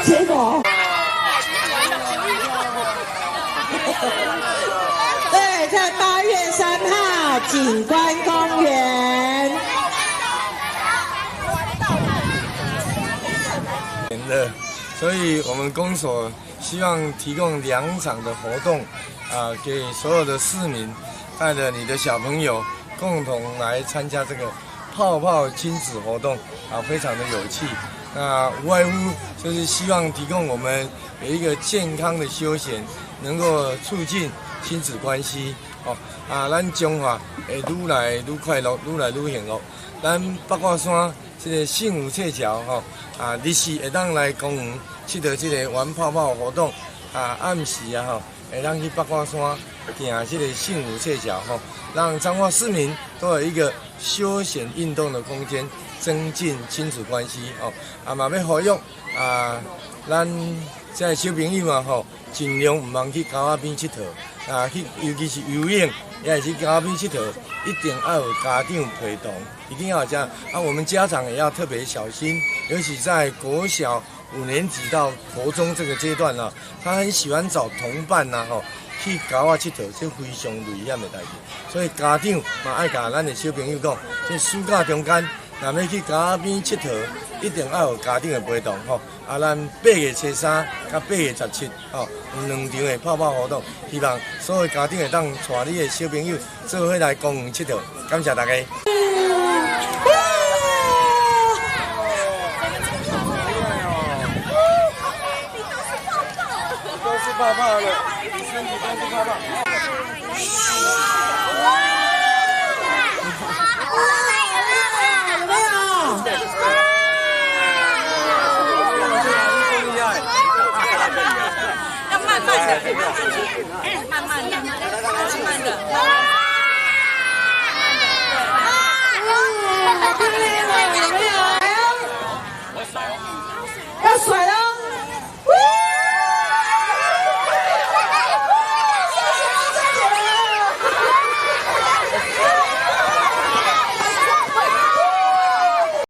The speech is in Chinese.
结果，对，在8月3号景观公园。所以我们公所希望提供2场的活动，给所有的市民，带着你的小朋友共同来参加这个泡泡亲子活动，非常的有趣。那无外乎就是希望提供我们有一个健康的休闲，能够促进亲子关系。咱中华会愈来愈快乐，愈来愈幸福。咱八卦山这个幸福册桥日时会当来公园佚佗这个玩泡泡活动，暗时会当去八卦山行这个幸福册桥让彰化市民都有一个休闲运动的空间，增进亲子关系嘛要呼吁咱这小朋友尽量唔通去沟仔边佚佗尤其是游泳，也是去沟仔边佚佗，一定要有家长陪同，一定要有这样我们家长也要特别小心，尤其在国小5年级到国中这个阶段他很喜欢找同伴去沟仔佚佗，这非常危险的代志。所以家长嘛爱甲咱的小朋友讲，这暑假中间，若要去沟仔边佚佗，一定要有家长的陪同咱8月初3到8月17有2场的泡泡活动，希望所有家长会当带你的小朋友做伙来公园佚佗。感谢大家。都是泡泡的，你身体都是泡泡。有没有？要慢慢的，慢慢的，慢慢的。